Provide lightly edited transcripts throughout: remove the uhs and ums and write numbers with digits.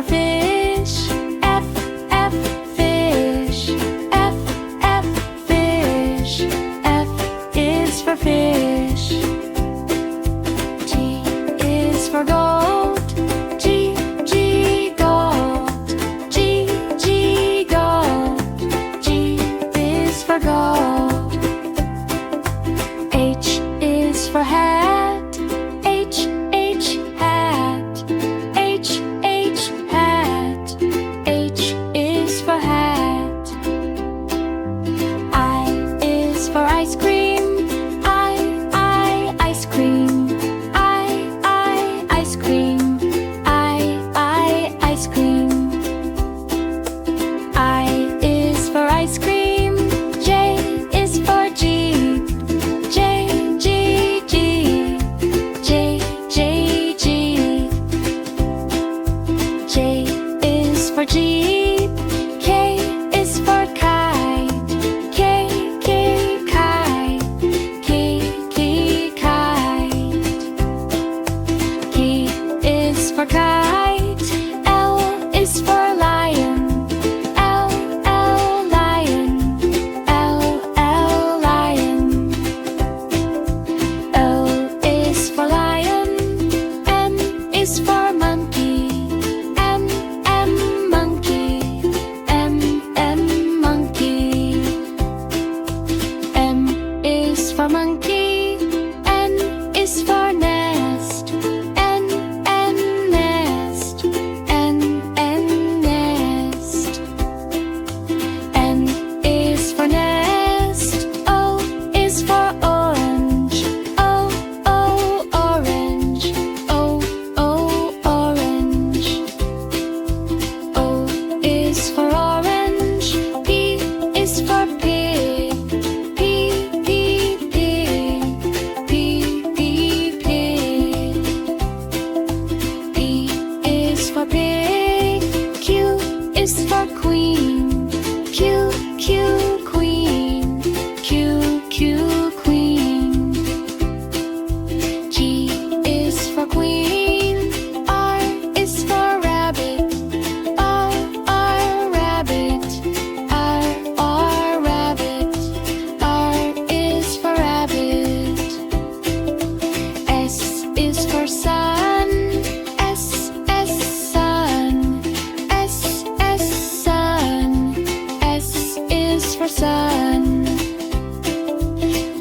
for fish. F, F, fish. F, F, fish. F is for fish. G is for goat. G, G, goat. G, G, goat. G is for goat. H is for hat. H, H, hat. H, H, hat. H is for hat. I is for ice cream. I, ice cream. I, ice cream. I, ice cream. I is for ice cream. J is for Jeep. J, G, Jeep. J, J, Jeep. J is for Jeep. K is for kite. K, K, kite. K, K, kite. K is for kite. L is for lion. L, L, lion. L, L, lion. O is for lion. M is for monkey. M, M, monkey. M, M, monkey. M is for monkey. N is for nest. N, N, nest. N, N, nest. N is for nest. O is for orange. O, O, orange. O, O, orange. O is for orange. P is for pig. P, P, pig. P, P, pig. P is for pig. Q is for queen. Q, Q, queen. Q, Q, queen. G is for queen. R is for rabbit. R, R, rabbit. R, R, rabbit. R is for rabbit. S is for sun. S, S, sun. S, S, sun. S is for sun.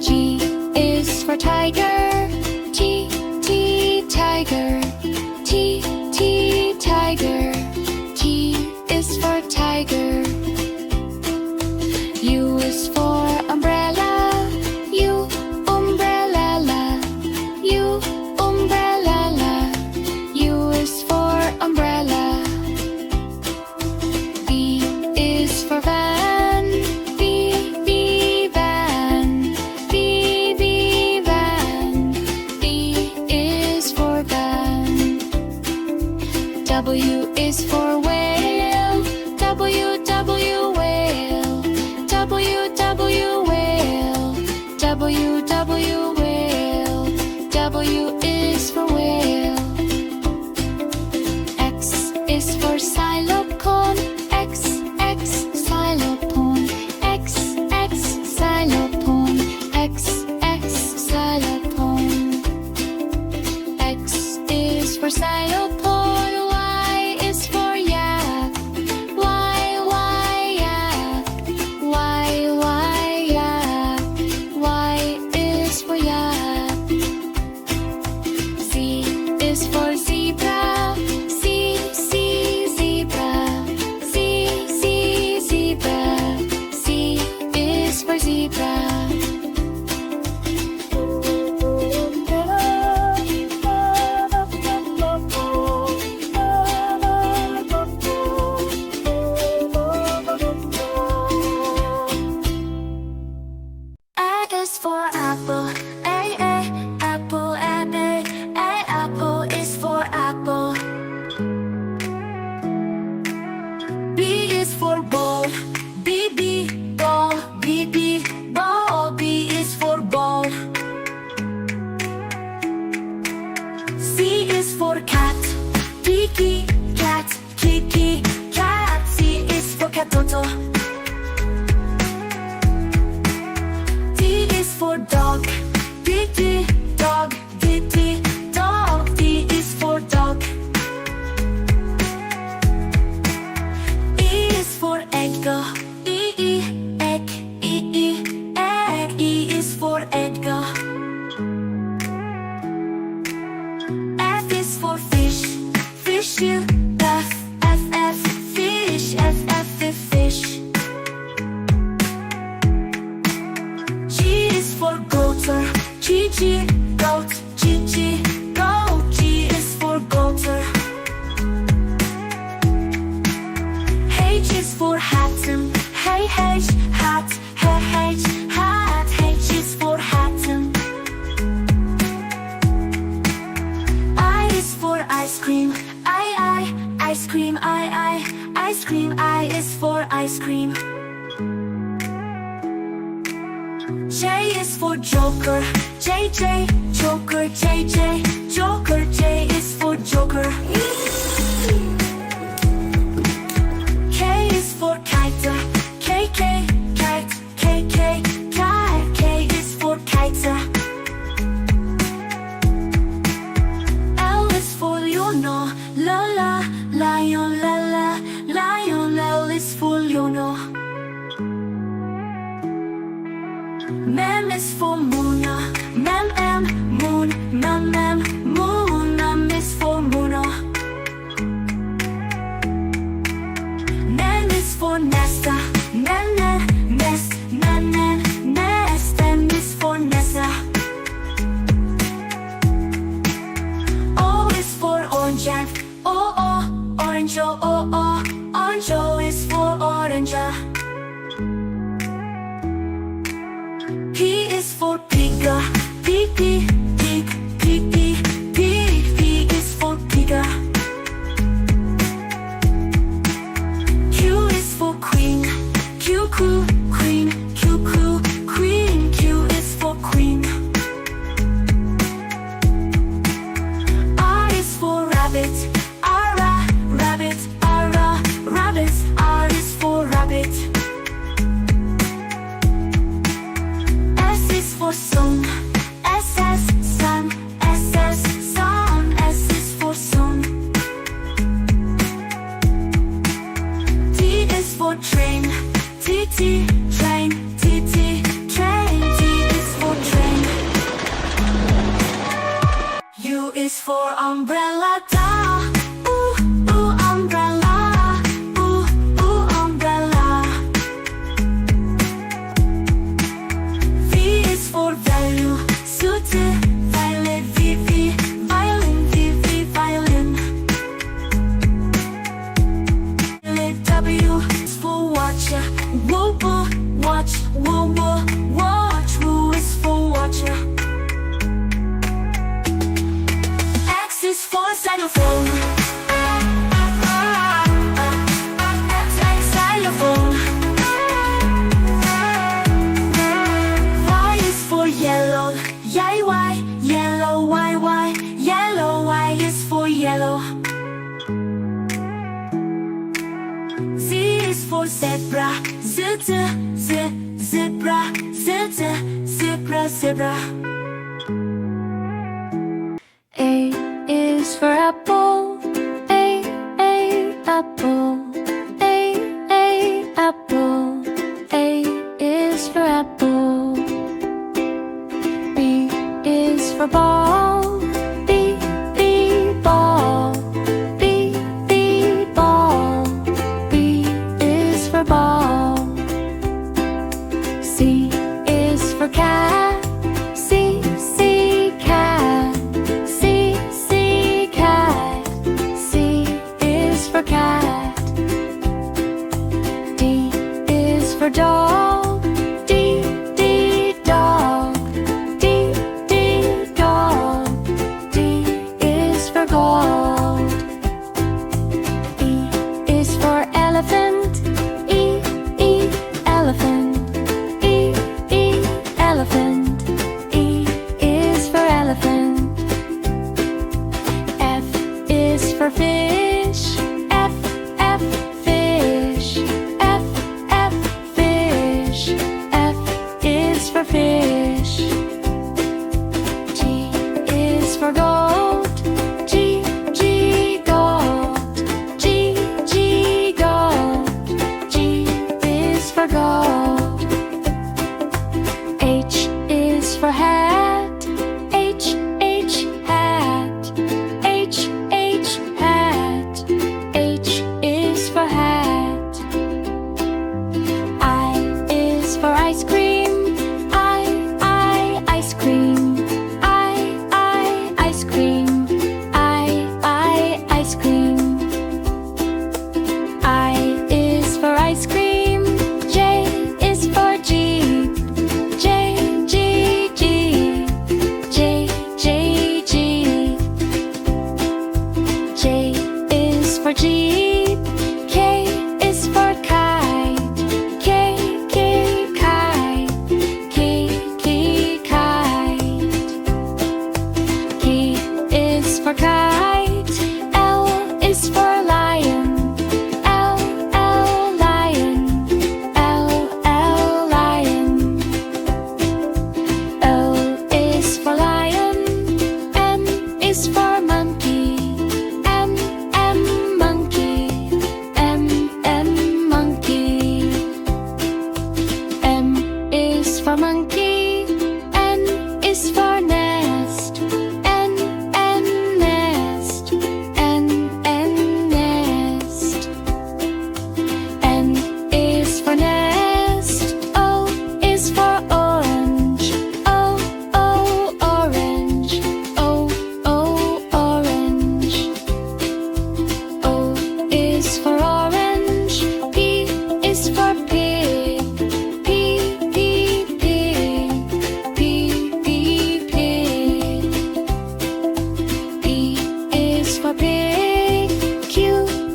G is for tiger. T, T, tiger. T, T, tiger. T is for tiger. U is for umbrella. U, umbrella. U, umbrella. U is for umbrella. V is for van. V, V, van. V, V, van. V is for van. W is for whale. W, W, whale. W, W, whale. W, W, whale. W is for whale. X is for xylophone. X, X, xylophone. X, X, xylophone. X, X, xylophone. X is for xylophone. Y is for yak. Y, yak. Y, yak. Y is for yak. Z is for zebra. Z, zebra. Z, zebra. Z is for zebra. A is for apple. A, apple, apple. A, apple is for tomato. D is for dog. D, D, dog. D, D, dog. D is for dog. E is for Edgar. E, E, egg. E, E, egg. E is for Edgar. F is for fish. Fish, you. F, F, F. Fish. F, F, F, fish. G is for goater. G, G, goat. G, G, goat. G is for goater. H is for hatten. Hey, H, hat. Hey, H, hat. H is for hatten. I is for ice cream. I, ice cream. I, ice cream. I is for ice cream. J is for joker. J, J, joker. J, J, joker. J is for joker. K is for kite. K, K, kite. K, K, kite. K is for kite. L is for Leonor. La, la, lion. La, la, lion. L is for Leonor. Mem is for Mona. Mem, M, moon. Mem, Mem, moon. Mem is for Mona. Nen is for Nesta. Nen, Nen, nest. Nen, Nen, nest. N is for Nessa. O is for orange. O, O, orange. O, O, orange. O is for orange. P is for pigga. P, P, pig. P, P, pig. P is for pigga. Q is for queen. Q, Q, queen. Q, Q, queen. Q is for queen. R is for rabbit. R, rabbit. R, rabbit. R is for rabbit. S is for sun. S, S, sun. S, S, sun. S is for sun. T is for train. T, T, train. T, T, train. T is for train. U is for umbrella. Da. Ooh, ooh, umbrella. Ooh, ooh, umbrella. V is for value. Suit, violet. V, V, violin. V, V, violin. W is for watch. Woo, woo, watch. Woo, woo, watch. Woo is for watcher. X is for xylophone. Xylophone. Y is for yellow. Y, Y, yellow. Y, Y, yellow. Y is for yellow. Z is for zebra. Z, Z, Z, zebra. Z, Z, zebra, zebra. A is for apple. A, apple. A, apple. A is for apple. B is for ball. B, B, ball. B, B, ball. B is for ball. C is for cat. C, C, cat. C, C, cat. C is for cat. D is for dog. D, D, dog. D, D, dog. D is for gold. E is for elephant. E, E, elephant. E, E, elephant. E is for elephant. F is for fish. F, F, fish. F for jeep. K is for kite. K, kite. K, kite. K is for kite. L is for lion. L, lion. L, lion. O is for lion. M is for monkey. M, monkey. M, monkey. M is for monkey. N is for nest. N, nest. N, nest. N is for nest. O is for orange. O, orange. O, orange. O is for orange. P is for pig. P, pig. P, pig. P is for pig. Q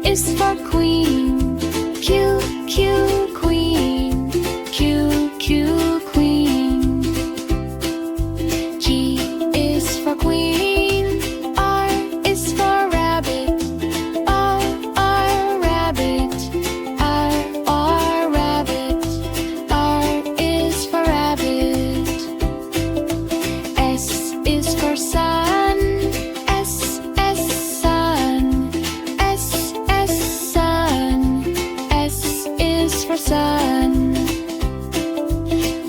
is for queen. Q, queen. Q, queen. G is for queen. R is for rabbit. R, rabbit. R, rabbit. R is for rabbit. S is for sun. S, sun. S, sun. S is for sun.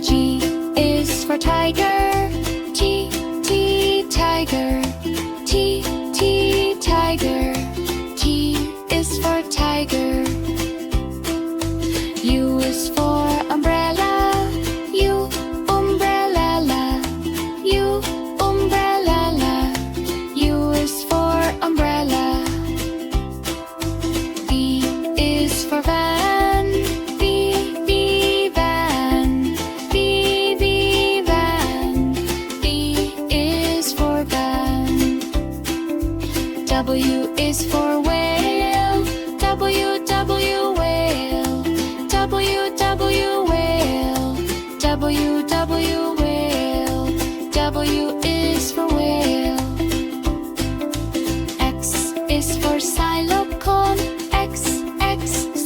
G is for tiger. T, tiger. T, tiger. T is for tiger. U is for umbrella. U, umbrella. U, umbrella. U is for umbrella. V is for van. V, van. V, van. V is for van. W is for whale. W, whale. W, whale. W, whale. W is for whale. X is for xylophone. X,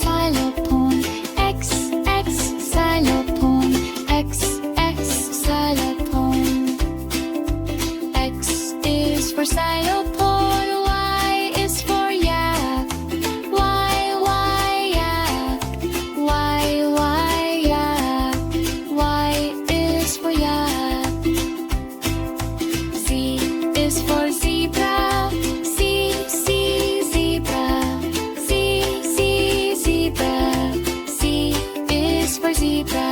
xylophone. X, xylophone. X, xylophone. X is for xylophone. Y is for yak. Y, yak. Y, yak. Y is for yak. Z is for zebra. Z, zebra. Z, zebra. Z is for zebra.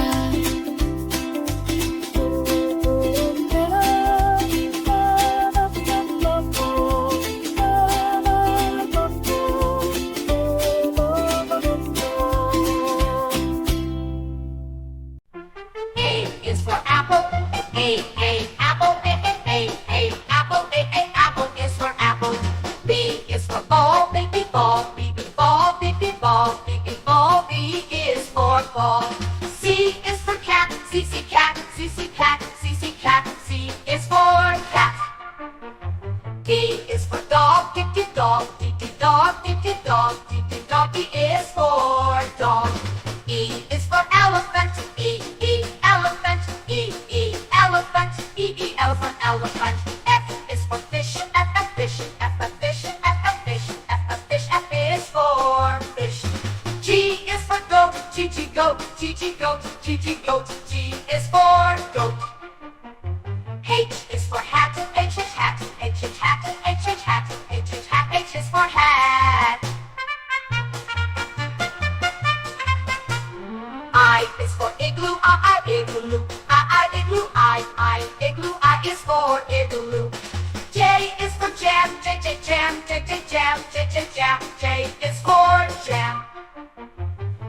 A is for apple. A, apple. A, apple. A, apple is for apple. B is for ball. B, ball. B, ball. B, ball. B, ball. B is for ball. C is for cat. C, cat. C, cat. C, cat. C is for cat. D is for dog. D, dog. D, dog. D, dog. D, dog. D is for dog. E is for elephant. E, elephant. E, elephant. E, elephant, elephant. F is for fish. F, fish. F, fish. F, fish. F, fish. F is for fish. G is for goat. G, goat. G, goat. G, goat. G is for goat. H is for hat. H, hat. H, hat. H, hat. H, hat. H is for hat. I is for igloo. I, igloo. I, igloo. I, igloo. I is for igloo. J is for jam. J, jam. J, jam. J, jam. J is for jam.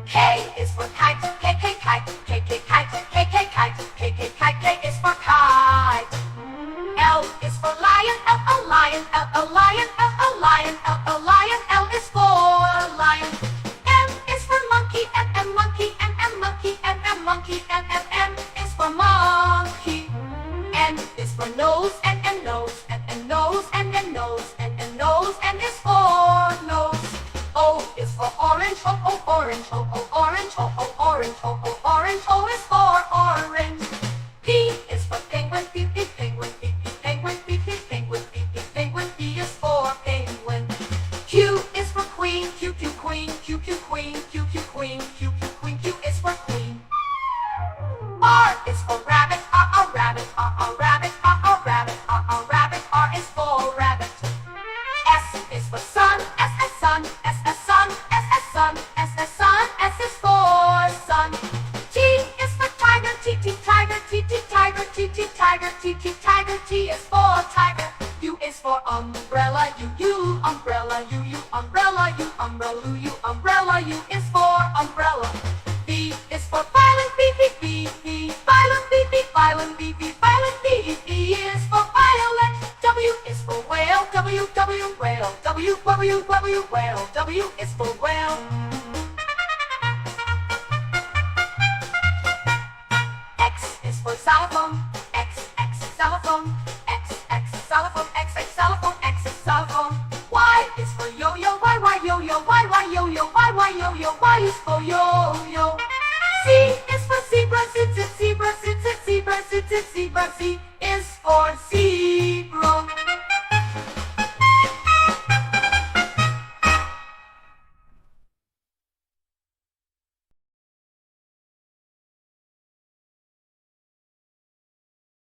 K is for kite. K, kite. K, kite. K, kite. K, kite. K is for kite. L is for lion. L, lion. L, lion. L, lion. L, lion. L is for monkey, M is for monkey. N is for nose, and nose, and nose, and nose, and nose, and is for nose. O is for orange, orange, orange, orange, orange, O is for orange. P is for penguin, penguin, penguin, penguin, penguin, P is for penguin. Q is for queen, Q, queen, Q, queen, Q, queen, Q, queen, Q is for queen. R is for rabbit, rabbit, rabbit, rabbit, rabbit, R is for rabbit. S is for sun, sun, sun, sun, sun, S is for sun. T is for tiger, tiger, tiger, tiger, tiger, T is for tiger. U is for umbrella, U, umbrella, U, umbrella, U, umbrella, U, umbrella, U is for umbrella. V is for violin, V, violin, V, violin, V, violin, V is for violet. W is for whale, W, whale, W, whale, W is for whale. X is for xylophone, X, xylophone, X, xylophone, X, xylophone, X is xylophone. Y is for yo-yo, Y, yo-yo, Y, yo-yo, Y, yo-yo, Y is for yo-yo. Z is for zebra, zebra, zebra, zebra, zebra, Z is for zebra.